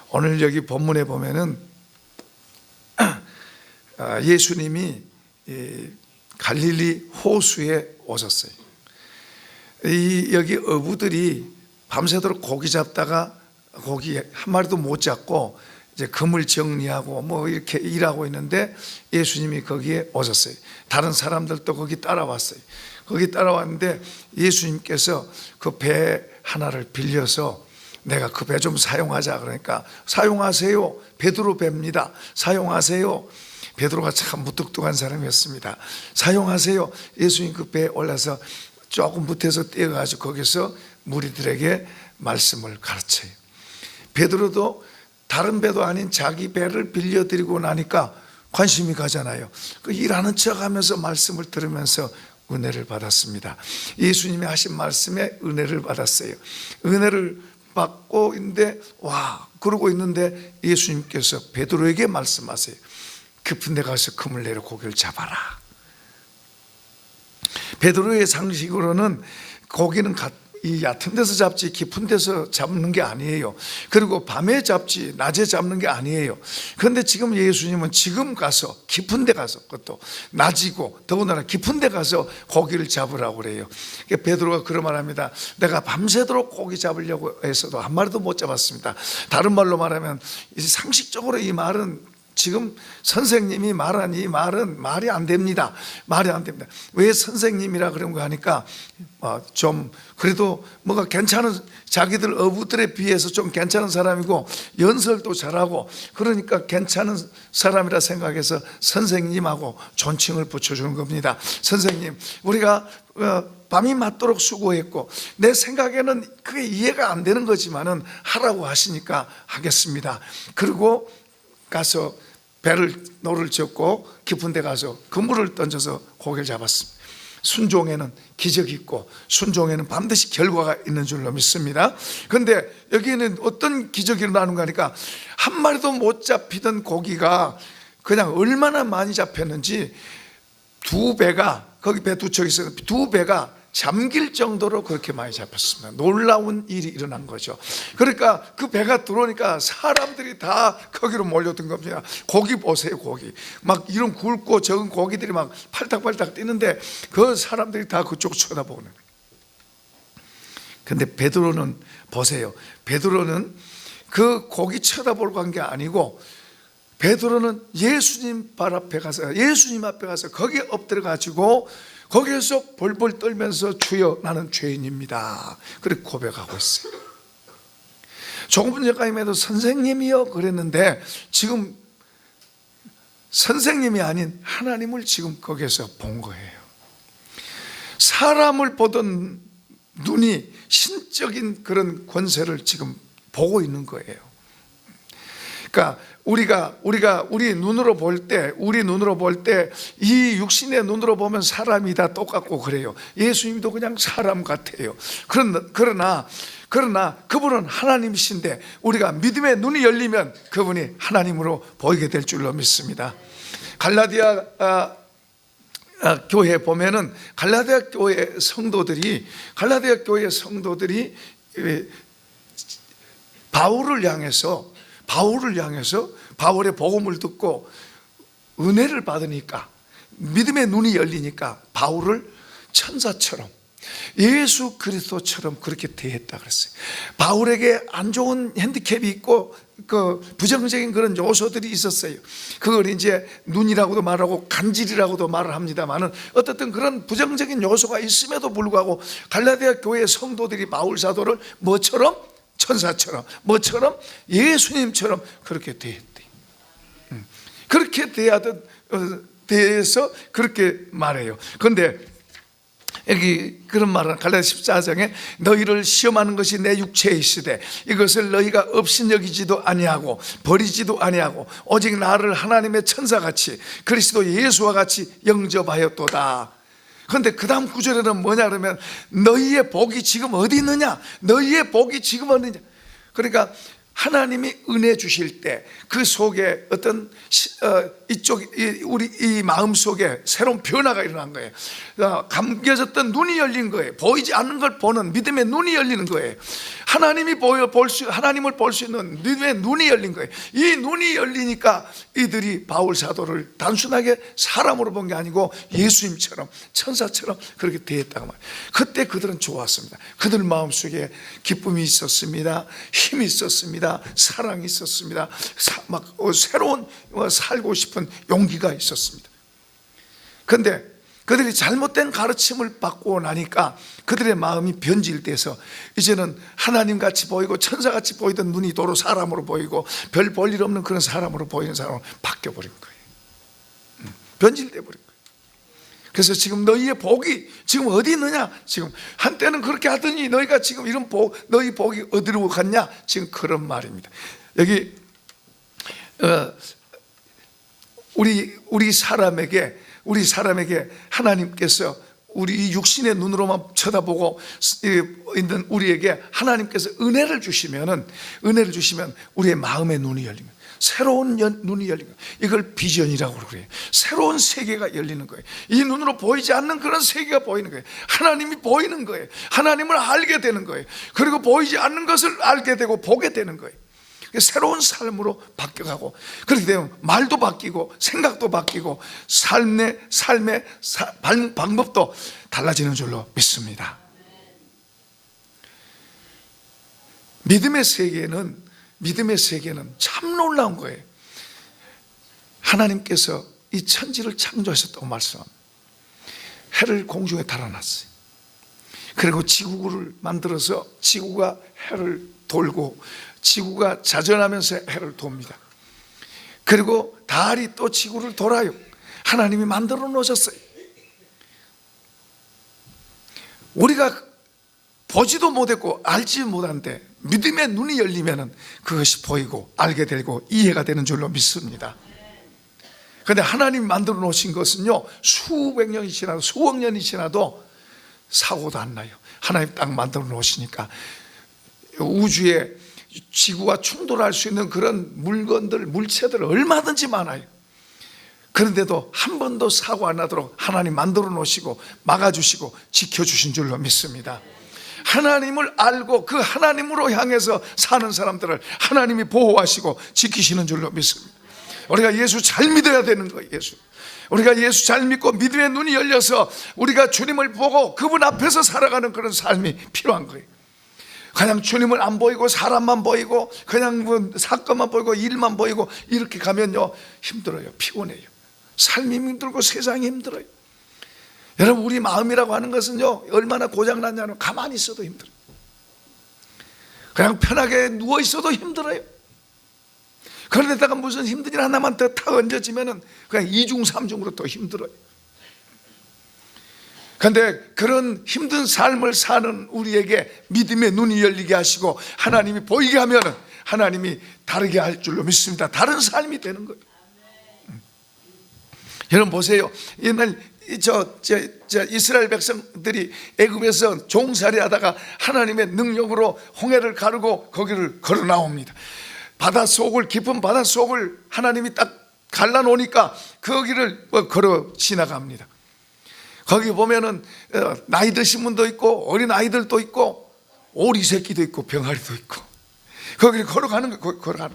오늘 여기 본문에 보면은 예수님이 갈릴리 호수에 오셨어요. 여기 어부들이 밤새도록 고기 잡다가 고기 한 마리도 못 잡고 이제 그물 정리하고 뭐 이렇게 일하고 있는데 예수님이 거기에 오셨어요. 다른 사람들도 거기 따라왔어요. 거기 따라왔는데 예수님께서 그 배 하나를 빌려서 내가 그 배 좀 사용하자 그러니까 사용하세요. 베드로 배입니다. 사용하세요. 베드로가 참 무뚝뚝한 사람이었습니다. 사용하세요. 예수님 그 배에 올라서 조금 밑에서 떼어가지고 거기서 무리들에게 말씀을 가르쳐요. 베드로도 다른 배도 아닌 자기 배를 빌려드리고 나니까 관심이 가잖아요. 그 일하는 척하면서 말씀을 들으면서 은혜를 받았습니다. 예수님이 하신 말씀에 은혜를 받았어요. 은혜를 받고 있는데 그러고 있는데 예수님께서 베드로에게 말씀하세요. 깊은 데 가서 그물 내려 고기를 잡아라. 베드로의 상식으로는 고기는 이 얕은 데서 잡지 깊은 데서 잡는 게 아니에요. 그리고 밤에 잡지 낮에 잡는 게 아니에요. 그런데 지금 예수님은 지금 가서 깊은 데 가서, 그것도 낮이고 더군다나 깊은 데 가서 고기를 잡으라고 그래요. 베드로가 그런 말 합니다. 내가 밤새도록 고기 잡으려고 해서도 한 마리도 못 잡았습니다. 다른 말로 말하면 상식적으로 이 말은 지금 선생님이 말한 이 말은 말이 안 됩니다. 말이 안 됩니다. 왜 선생님이라 그런 거 하니까 좀 그래도 뭔가 괜찮은, 자기들 어부들에 비해서 좀 괜찮은 사람이고 연설도 잘하고 그러니까 괜찮은 사람이라 생각해서 선생님하고 존칭을 붙여주는 겁니다. 선생님, 우리가 밤이 맞도록 수고했고 내 생각에는 그게 이해가 안 되는 거지만은 하라고 하시니까 하겠습니다. 그리고 가서 노를 젓고 깊은 데 가서 그물을 던져서 고기를 잡았습니다. 순종에는 기적이 있고 순종에는 반드시 결과가 있는 줄로 믿습니다. 그런데 여기에는 어떤 기적이 일어나는가 하니까 한 마리도 못 잡히던 고기가 그냥 얼마나 많이 잡혔는지 두 배가, 거기 배 두 척 있어요. 두 배가 잠길 정도로 그렇게 많이 잡혔습니다. 놀라운 일이 일어난 거죠. 그러니까 그 배가 들어오니까 사람들이 다 거기로 몰려든 겁니다. 고기 보세요, 고기. 막 이런 굵고 적은 고기들이 막 팔딱팔딱 뛰는데 그 사람들이 다 그쪽 쳐다보는 거예요. 근데 베드로는 보세요. 베드로는 그 고기 쳐다보려고 한 게 아니고 베드로는 예수님 발 앞에 가서, 예수님 앞에 가서 거기에 엎드려 가지고 거기에서 벌벌 떨면서 주여 나는 죄인입니다. 그렇게 고백하고 있어요. 조금 전까지만 해도 선생님이요 그랬는데 지금 선생님이 아닌 하나님을 지금 거기에서 본 거예요. 사람을 보던 눈이 신적인 그런 권세를 지금 보고 있는 거예요. 그러니까 우리 눈으로 볼 때, 이 육신의 눈으로 보면 사람이 다 똑같고 그래요. 예수님도 그냥 사람 같아요. 그러나 그분은 하나님이신데 우리가 믿음의 눈이 열리면 그분이 하나님으로 보이게 될 줄로 믿습니다. 갈라디아 교회 보면은 갈라디아 교회 성도들이 바울을 향해서 바울의 복음을 듣고 은혜를 받으니까 믿음의 눈이 열리니까 바울을 천사처럼 예수 그리스도처럼 그렇게 대했다 그랬어요. 바울에게 안 좋은 핸디캡이 있고 그 부정적인 그런 요소들이 있었어요. 그걸 이제 눈이라고도 말하고 간질이라고도 말을 합니다만은 어떻든 그런 부정적인 요소가 있음에도 불구하고 갈라디아 교회 성도들이 바울 사도를 뭐처럼? 천사처럼, 뭐처럼? 예수님처럼 그렇게 대했대. 그렇게 대해서 그렇게 말해요. 그런데 여기 그런 말은 갈라디아 14장에 너희를 시험하는 것이 내 육체에 있으되 이것을 너희가 업신여기지도 아니하고 버리지도 아니하고 오직 나를 하나님의 천사같이 그리스도 예수와 같이 영접하였도다. 그런데 그 다음 구절에는 뭐냐 그러면 너희의 복이 지금 어디 있느냐? 너희의 복이 지금 어디 있느냐? 그러니까 하나님이 은혜 주실 때 그 속에 어떤 우리 이 마음 속에 새로운 변화가 일어난 거예요. 감겨졌던 눈이 열린 거예요. 보이지 않는 걸 보는 믿음의 눈이 열리는 거예요. 하나님을 볼 수 있는 믿음의 눈이 열린 거예요. 이 눈이 열리니까 이들이 바울 사도를 단순하게 사람으로 본 게 아니고 예수님처럼 천사처럼 그렇게 대했다고 말해요. 그때 그들은 좋았습니다. 그들 마음속에 기쁨이 있었습니다. 힘이 있었습니다. 사랑이 있었습니다. 새로운 살고 싶은 용기가 있었습니다. 그런데 그들이 잘못된 가르침을 받고 나니까 그들의 마음이 변질돼서 이제는 하나님같이 보이고 천사같이 보이던 눈이 도로 사람으로 보이고 별 볼 일 없는 그런 사람으로 보이는 사람으로 바뀌어버린 거예요. 변질돼 버린 거예요. 그래서 지금 너희의 복이 지금 어디 있느냐? 지금 한때는 그렇게 하더니 너희가 지금 이런 너희 복이 어디로 갔냐? 지금 그런 말입니다. 여기 우리 사람에게 하나님께서 우리 육신의 눈으로만 쳐다보고 있는 우리에게 하나님께서 은혜를 주시면 우리의 마음의 눈이 열립니다. 새로운 눈이 열리는 거예요. 이걸 비전이라고 그래요. 새로운 세계가 열리는 거예요. 이 눈으로 보이지 않는 그런 세계가 보이는 거예요. 하나님이 보이는 거예요. 하나님을 알게 되는 거예요. 그리고 보이지 않는 것을 알게 되고 보게 되는 거예요. 새로운 삶으로 바뀌어가고, 그렇게 되면 말도 바뀌고 생각도 바뀌고 삶의 방법도 달라지는 줄로 믿습니다. 믿음의 세계는 참 놀라운 거예요. 하나님께서 이 천지를 창조하셨다고 말씀합니다. 해를 공중에 달아놨어요. 그리고 지구를 만들어서 지구가 해를 돌고 지구가 자전하면서 해를 돕니다. 그리고 달이 또 지구를 돌아요. 하나님이 만들어 놓으셨어요. 우리가 보지도 못했고 알지 못한데 믿음의 눈이 열리면 그것이 보이고 알게 되고 이해가 되는 줄로 믿습니다. 그런데 하나님 만들어 놓으신 것은요, 수백 년이 지나도 수억 년이 지나도 사고도 안 나요. 하나님 딱 만들어 놓으시니까 우주에 지구와 충돌할 수 있는 그런 물건들, 물체들 얼마든지 많아요. 그런데도 한 번도 사고 안 나도록 하나님 만들어 놓으시고 막아주시고 지켜주신 줄로 믿습니다. 하나님을 알고 그 하나님으로 향해서 사는 사람들을 하나님이 보호하시고 지키시는 줄로 믿습니다. 우리가 예수 잘 믿어야 되는 거예요. 우리가 예수 잘 믿고 믿음의 눈이 열려서 우리가 주님을 보고 그분 앞에서 살아가는 그런 삶이 필요한 거예요. 그냥 주님을 안 보이고 사람만 보이고 그냥 뭐 사건만 보이고 일만 보이고 이렇게 가면요, 힘들어요. 피곤해요. 삶이 힘들고 세상이 힘들어요. 여러분, 우리 마음이라고 하는 것은요, 얼마나 고장났냐면 가만히 있어도 힘들어요. 그냥 편하게 누워 있어도 힘들어요. 그런데다가 무슨 힘든 일 하나만 더 탁 얹어지면은 그냥 2중 3중으로 더 힘들어요. 그런데 그런 힘든 삶을 사는 우리에게 믿음의 눈이 열리게 하시고 하나님이 보이게 하면은 하나님이 다르게 할 줄로 믿습니다. 다른 삶이 되는 거예요. 여러분 보세요. 옛날 이스라엘 백성들이 애굽에서 종살이 하다가 하나님의 능력으로 홍해를 가르고 거기를 걸어 나옵니다. 깊은 바다 속을 하나님이 딱 갈라놓으니까 거기를 걸어 지나갑니다. 거기 보면은 나이 드신 분도 있고 어린 아이들도 있고 오리 새끼도 있고 병아리도 있고 거기를 걸어가는 거예요.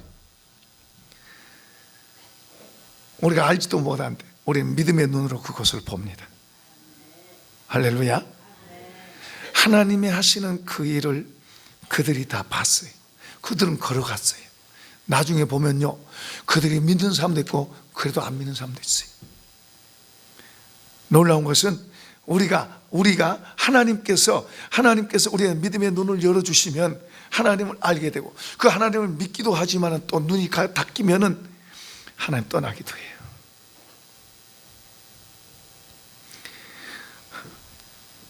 우리가 알지도 못한데 우리는 믿음의 눈으로 그것을 봅니다. 할렐루야. 하나님이 하시는 그 일을 그들이 다 봤어요. 그들은 걸어갔어요. 나중에 보면요, 그들이 믿는 사람도 있고 그래도 안 믿는 사람도 있어요. 놀라운 것은 우리가 하나님께서 우리의 믿음의 눈을 열어주시면 하나님을 알게 되고 그 하나님을 믿기도 하지만 또 눈이 닫히면은 하나님 떠나기도 해요.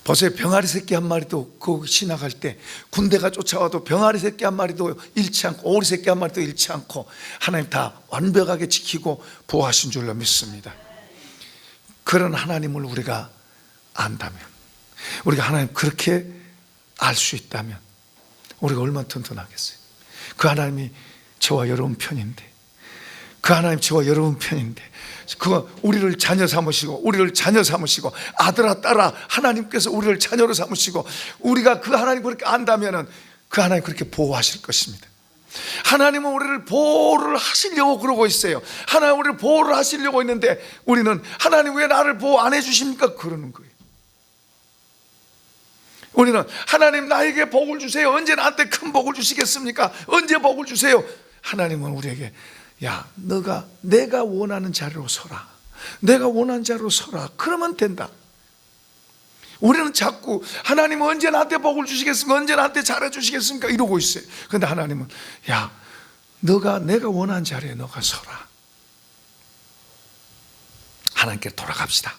보세요. 병아리 새끼 한 마리도 거기 지나갈 때 군대가 쫓아와도 병아리 새끼 한 마리도 잃지 않고 오리 새끼 한 마리도 잃지 않고 하나님 다 완벽하게 지키고 보호하신 줄로 믿습니다. 그런 하나님을 우리가 안다면, 우리가 하나님 그렇게 알 수 있다면 우리가 얼마나 튼튼하겠어요. 그 하나님이 저와 여러분 편인데, 그 하나님 저와 여러분 편인데, 그 우리를 자녀 삼으시고, 우리를 자녀 삼으시고, 아들아 딸아 하나님께서 우리를 자녀로 삼으시고, 우리가 그 하나님 그렇게 안다면은 그 하나님 그렇게 보호하실 것입니다. 하나님은 우리를 보호를 하시려고 그러고 있어요. 하나님 우리를 보호를 하시려고 있는데, 우리는 하나님 왜 나를 보호 안 해주십니까? 그러는 거예요. 우리는 하나님 나에게 복을 주세요. 언제 나한테 큰 복을 주시겠습니까? 언제 복을 주세요? 하나님은 우리에게, 야, 내가 원하는 자리로 서라. 내가 원하는 자리로 서라. 그러면 된다. 우리는 자꾸 하나님은 언제 나한테 복을 주시겠습니까? 언제 나한테 잘해 주시겠습니까? 이러고 있어요. 그런데 하나님은, 야, 내가 원하는 자리에 너가 서라. 하나님께 돌아갑시다.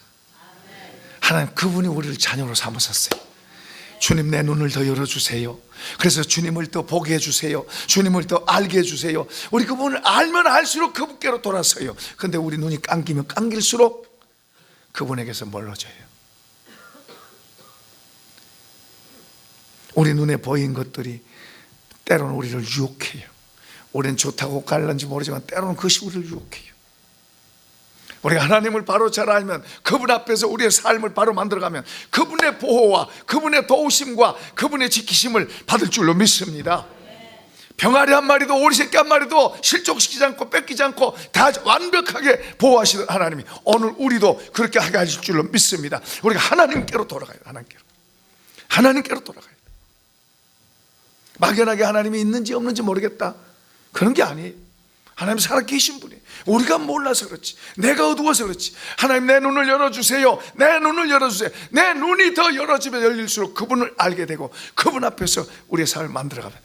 하나님 그분이 우리를 자녀로 삼으셨어요. 주님 내 눈을 더 열어주세요. 그래서 주님을 더 보게 해주세요. 주님을 더 알게 해주세요. 우리 그분을 알면 알수록 그분께로 돌아서요. 그런데 우리 눈이 감기면 감길수록 그분에게서 멀어져요. 우리 눈에 보인 것들이 때로는 우리를 유혹해요. 우리는 좋다고 갈는지 모르지만 때로는 그것이 우리를 유혹해요. 우리가 하나님을 바로 잘 알면, 그분 앞에서 우리의 삶을 바로 만들어가면 그분의 보호와 그분의 도우심과 그분의 지키심을 받을 줄로 믿습니다. 병아리 한 마리도 오리 새끼 한 마리도 실족시키지 않고 뺏기지 않고 다 완벽하게 보호하시는 하나님이 오늘 우리도 그렇게 하게 하실 줄로 믿습니다. 우리가 하나님께로 돌아가요. 하나님께로 돌아가요. 막연하게 하나님이 있는지 없는지 모르겠다, 그런 게 아니에요. 하나님 살아계신 분이에요. 우리가 몰라서 그렇지, 내가 어두워서 그렇지. 하나님 내 눈을 열어주세요. 내 눈을 열어주세요. 내 눈이 더 열어지면 열릴수록 그분을 알게 되고, 그분 앞에서 우리의 삶을 만들어가면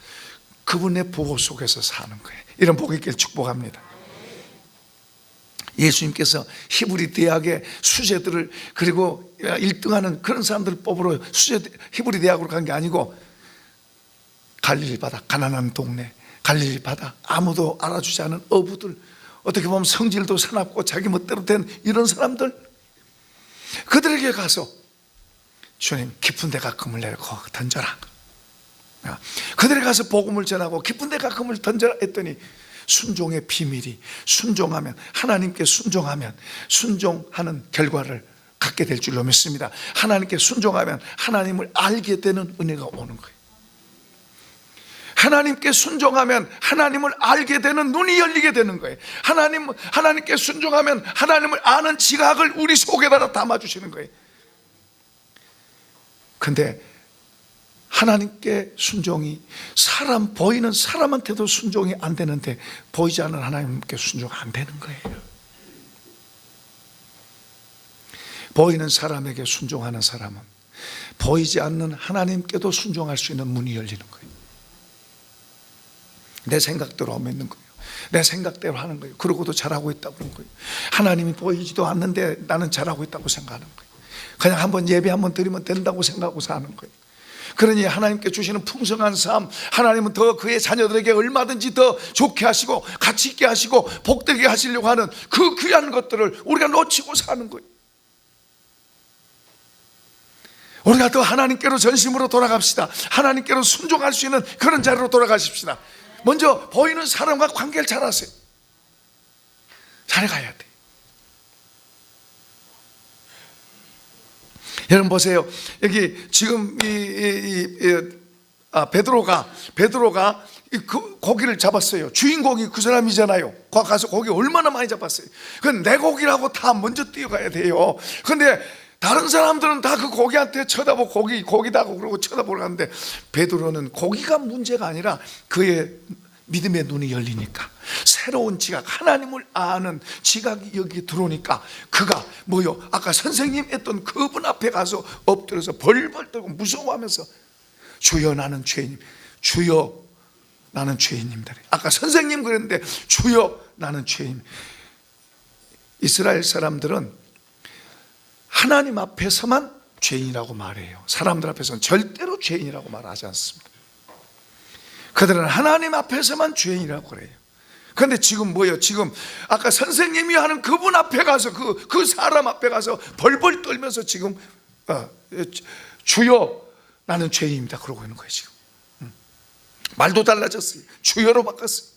그분의 보호 속에서 사는 거예요. 이런 복이 있길 축복합니다. 예수님께서 히브리 대학의 수재들을, 그리고 1등하는 그런 사람들을 뽑으러 히브리 대학으로 간 게 아니고, 갈릴리 바다, 가난한 동네, 갈릴리 바다, 아무도 알아주지 않은 어부들, 어떻게 보면 성질도 사납고 자기 멋대로 된 이런 사람들, 그들에게 가서 주님 깊은 데가 금을 내고 던져라. 그들에게 가서 복음을 전하고 깊은 데가 금을 던져라 했더니, 순종의 비밀이, 순종하면, 하나님께 순종하면 순종하는 결과를 갖게 될 줄로 믿습니다. 하나님께 순종하면 하나님을 알게 되는 은혜가 오는 거예요. 하나님께 순종하면 하나님을 알게 되는 눈이 열리게 되는 거예요. 하나님께 순종하면 하나님을 아는 지각을 우리 속에다가 담아주시는 거예요. 근데 하나님께 순종이, 보이는 사람한테도 순종이 안 되는데 보이지 않는 하나님께 순종 안 되는 거예요. 보이는 사람에게 순종하는 사람은 보이지 않는 하나님께도 순종할 수 있는 문이 열리는 거예요. 내 생각대로 믿는 거예요. 내 생각대로 하는 거예요. 그러고도 잘하고 있다고 그런 거예요. 하나님이 보이지도 않는데 나는 잘하고 있다고 생각하는 거예요. 그냥 한번 예배 한번 드리면 된다고 생각하고 사는 거예요. 그러니 하나님께 주시는 풍성한 삶, 하나님은 더 그의 자녀들에게 얼마든지 더 좋게 하시고 가치 있게 하시고 복되게 하시려고 하는 그 귀한 것들을 우리가 놓치고 사는 거예요. 우리가 더 하나님께로 전심으로 돌아갑시다. 하나님께로 순종할 수 있는 그런 자리로 돌아가십시다. 먼저 보이는 사람과 관계를 잘하세요. 잘해가야 돼. 여러분 보세요. 여기 지금 베드로가 그 고기를 잡았어요. 주인공이 그 사람이잖아요. 거기 가서 고기 얼마나 많이 잡았어요. 그건 내 고기라고 다 먼저 뛰어가야 돼요. 그런데 다른 사람들은 다 그 고기한테 쳐다보고 고기다고 그러고 쳐다보러 가는데, 베드로는 고기가 문제가 아니라 그의 믿음의 눈이 열리니까, 새로운 지각, 하나님을 아는 지각이 여기 들어오니까 그가 아까 선생님 했던 그분 앞에 가서 엎드려서 벌벌 떨고 무서워하면서, 주여 나는 죄인님, 주여 나는 죄인입니다. 아까 선생님 그랬는데 주여 나는 죄인. 이스라엘 사람들은 하나님 앞에서만 죄인이라고 말해요. 사람들 앞에서는 절대로 죄인이라고 말하지 않습니다. 그들은 하나님 앞에서만 죄인이라고 그래요. 그런데 지금 지금 아까 선생님이 하는 그분 앞에 가서 그 사람 앞에 가서 벌벌 떨면서 지금 주여 나는 죄인입니다 그러고 있는 거예요. 지금 말도 달라졌어요. 주여로 바꿨어요.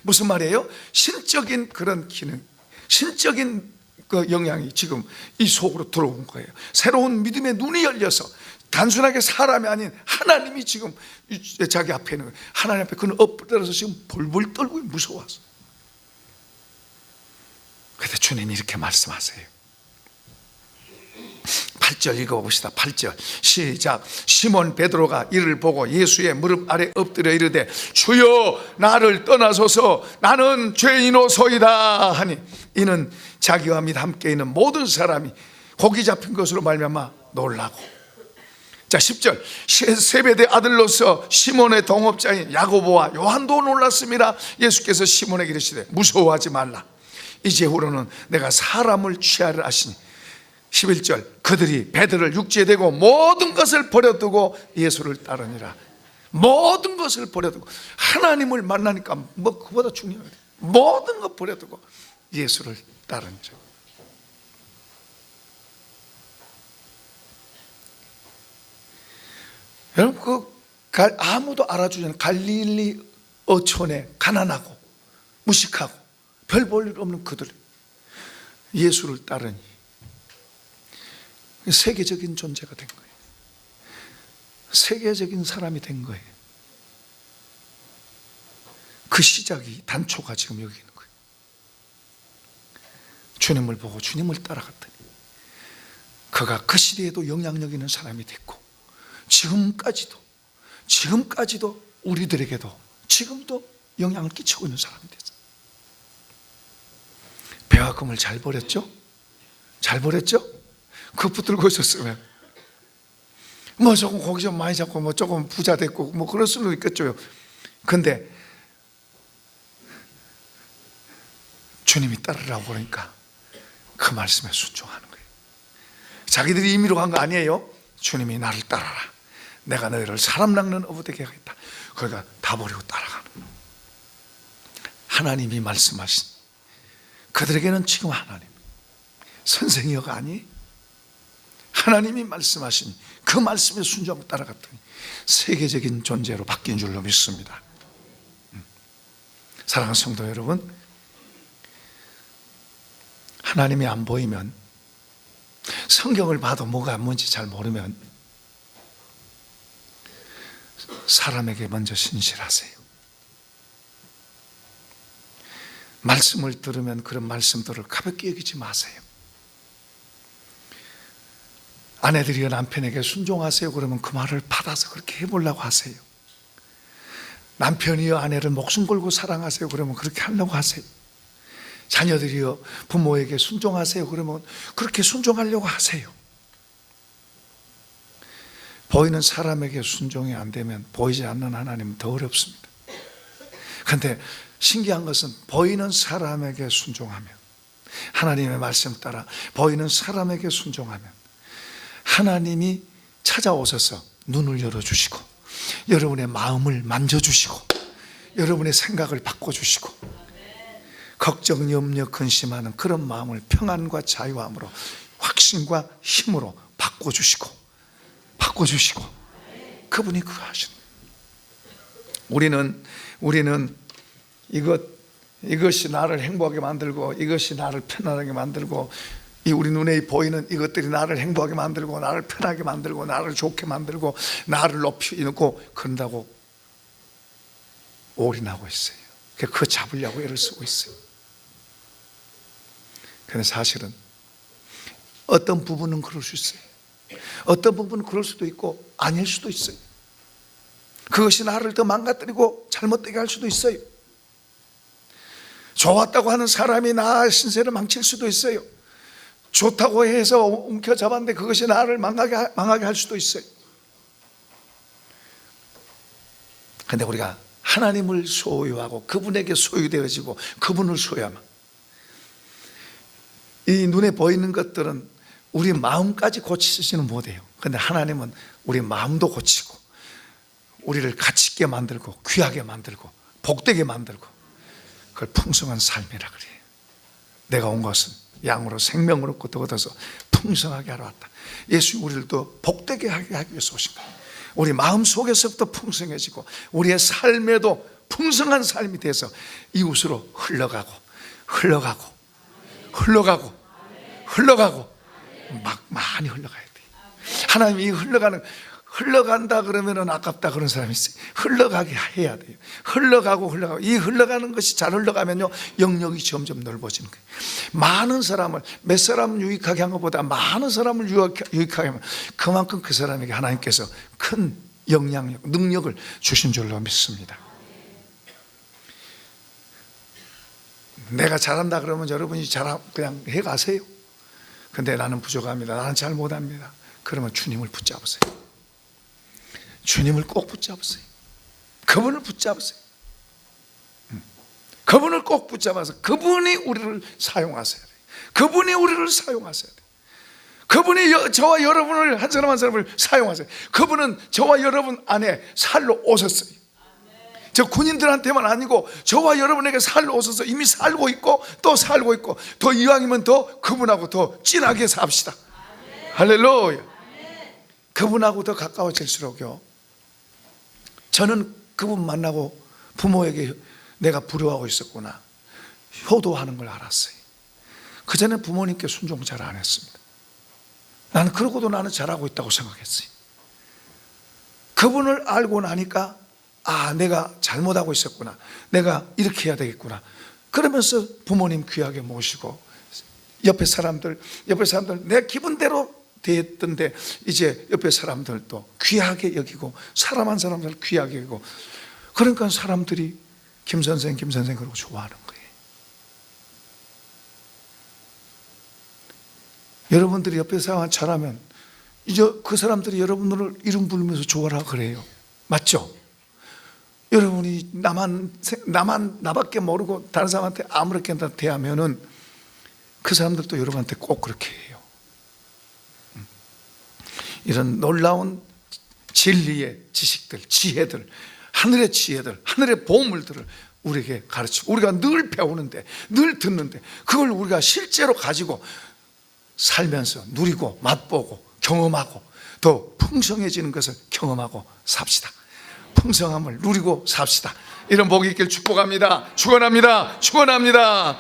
무슨 말이에요? 신적인 그런 기능, 신적인 그 영향이 지금 이 속으로 들어온 거예요. 새로운 믿음의 눈이 열려서 단순하게 사람이 아닌 하나님이 지금 자기 앞에 있는 거예요. 하나님 앞에 그는 엎드려서 지금 벌벌 떨고 무서워서. 그런데 주님이 이렇게 말씀하세요. 8절 읽어봅시다. 8절 시작. 시몬 베드로가 이를 보고 예수의 무릎 아래 엎드려 이르되 주여 나를 떠나소서 나는 죄인오소이다 하니 이는 자기와 및 함께 있는 모든 사람이 고기 잡힌 것으로 말미암아 놀라고. 자 10절 세베대 아들로서 시몬의 동업자인 야고보와 요한도 놀랐습니다. 예수께서 시몬에게 이르시되 무서워하지 말라. 이제후로는 내가 사람을 취하려 하시니. 11절 그들이 베드로를 육지에 대고 모든 것을 버려두고 예수를 따르니라. 모든 것을 버려두고 하나님을 만나니까 뭐 그보다 중요해요. 모든 것 버려두고 예수를 따르니라. 여러분 아무도 알아주지 않는 갈릴리 어촌에 가난하고 무식하고 별 볼 일 없는 그들 예수를 따르니 세계적인 존재가 된 거예요. 세계적인 사람이 된 거예요. 그 시작이 단초가 지금 여기 있는 거예요. 주님을 보고 주님을 따라갔더니 그가 그 시대에도 영향력 있는 사람이 됐고 지금까지도 우리들에게도 지금도 영향을 끼치고 있는 사람이 됐어요. 배와 금을 잘 버렸죠? 잘 버렸죠? 그 붙들고 있었으면 뭐 조금 고기 좀 많이 잡고 뭐 조금 부자 됐고 뭐 그럴 수도 있겠죠. 근데 주님이 따르라고 그러니까 그 말씀에 순종하는 거예요. 자기들이 임의로 간 거 아니에요. 주님이 나를 따라라. 내가 너희를 사람 낚는 어부되게 하겠다. 그러니까 다 버리고 따라가는 거예요. 하나님이 말씀하신 그들에게는 지금 하나님 선생이여가 아니 하나님이 말씀하신 그 말씀에 순종하고 따라갔더니 세계적인 존재로 바뀐 줄로 믿습니다. 사랑하는 성도 여러분, 하나님이 안 보이면 성경을 봐도 뭐가 뭔지 잘 모르면 사람에게 먼저 신실하세요. 말씀을 들으면 그런 말씀들을 가볍게 여기지 마세요. 아내들이여 남편에게 순종하세요 그러면 그 말을 받아서 그렇게 해보려고 하세요. 남편이여 아내를 목숨 걸고 사랑하세요 그러면 그렇게 하려고 하세요. 자녀들이여 부모에게 순종하세요 그러면 그렇게 순종하려고 하세요. 보이는 사람에게 순종이 안 되면 보이지 않는 하나님은 더 어렵습니다. 그런데 신기한 것은 보이는 사람에게 순종하면, 하나님의 말씀 따라 보이는 사람에게 순종하면 하나님이 찾아오셔서 눈을 열어주시고 여러분의 마음을 만져주시고 여러분의 생각을 바꿔주시고 걱정, 염려, 근심하는 그런 마음을 평안과 자유함으로 확신과 힘으로 바꿔주시고 그분이 그거 하시는 거예요. 우리는 이것이 나를 행복하게 만들고 이것이 나를 편안하게 만들고 이 우리 눈에 보이는 이것들이 나를 행복하게 만들고 나를 편하게 만들고 나를 좋게 만들고 나를 높이고 그런다고 올인하고 있어요. 그거 잡으려고 애를 쓰고 있어요. 그런데 사실은 어떤 부분은 그럴 수 있어요. 어떤 부분은 그럴 수도 있고 아닐 수도 있어요. 그것이 나를 더 망가뜨리고 잘못되게 할 수도 있어요. 좋았다고 하는 사람이 나 신세를 망칠 수도 있어요. 좋다고 해서 움켜잡았는데 그것이 나를 망하게 할 수도 있어요. 그런데 우리가 하나님을 소유하고 그분에게 소유되어지고 그분을 소유하면 이 눈에 보이는 것들은 우리 마음까지 고치지는 못해요. 그런데 하나님은 우리 마음도 고치고 우리를 가치 있게 만들고 귀하게 만들고 복되게 만들고 그걸 풍성한 삶이라 그래요. 내가 온 것은 양으로 생명을 얻어서 풍성하게 하러 왔다. 예수님 우리를 또 복되게 하기 위해서 오신 거예요. 우리 마음 속에서부터 풍성해지고 우리의 삶에도 풍성한 삶이 돼서 이웃으로 흘러가고 흘러가고 흘러가고 흘러가고 막 많이 흘러가야 돼요. 하나님이 흘러간다 그러면은 아깝다 그런 사람이 있어요. 흘러가게 해야 돼요. 흘러가고 흘러가고, 이 흘러가는 것이 잘 흘러가면요 영역이 점점 넓어지는 거예요. 많은 사람을, 몇 사람 유익하게 한 것보다 많은 사람을 유익하게 하면 그만큼 그 사람에게 하나님께서 큰 영향력, 능력을 주신 줄로 믿습니다. 내가 잘한다 그러면 여러분이 그냥 해가세요. 근데 나는 부족합니다, 나는 잘 못합니다, 그러면 주님을 붙잡으세요. 주님을 꼭 붙잡으세요. 그분을 붙잡으세요. 그분을 꼭 붙잡아서 그분이 우리를 사용하셔야 돼요. 그분이 우리를 사용하셔야 돼요. 그분이 저와 여러분을, 한 사람 한 사람을 사용하세요. 그분은 저와 여러분 안에 살러 오셨어요. 저 군인들한테만 아니고 저와 여러분에게 살러 오셔서 이미 살고 있고 또 살고 있고, 더 이왕이면 더 그분하고 더 진하게 삽시다. 할렐루야. 그분하고 더 가까워질수록요, 저는 그분 만나고 부모에게 내가 불효하고 있었구나, 효도하는 걸 알았어요. 그전에 부모님께 순종 잘 안 했습니다. 나는 그러고도 나는 잘하고 있다고 생각했어요. 그분을 알고 나니까 내가 잘못하고 있었구나, 내가 이렇게 해야 되겠구나, 그러면서 부모님 귀하게 모시고 옆에 사람들 내 기분대로 됐던데 이제 옆에 사람들도 귀하게 여기고, 사람 한 사람들 귀하게 여기고, 그러니까 사람들이 김선생 그러고 좋아하는 거예요. 여러분들이 옆에 사람 잘하면 이제 그 사람들이 여러분들을 이름 부르면서 좋아하라 그래요. 맞죠? 여러분이 나밖에 모르고 다른 사람한테 아무렇게나 대하면은 그 사람들도 여러분한테 꼭 그렇게 해요. 이런 놀라운 진리의 지식들, 지혜들, 하늘의 지혜들, 하늘의 보물들을 우리에게 가르치고, 우리가 늘 배우는데, 늘 듣는데, 그걸 우리가 실제로 가지고 살면서 누리고 맛보고 경험하고 더 풍성해지는 것을 경험하고 삽시다. 풍성함을 누리고 삽시다. 이런 복이 있길 축복합니다. 축원합니다. 축원합니다.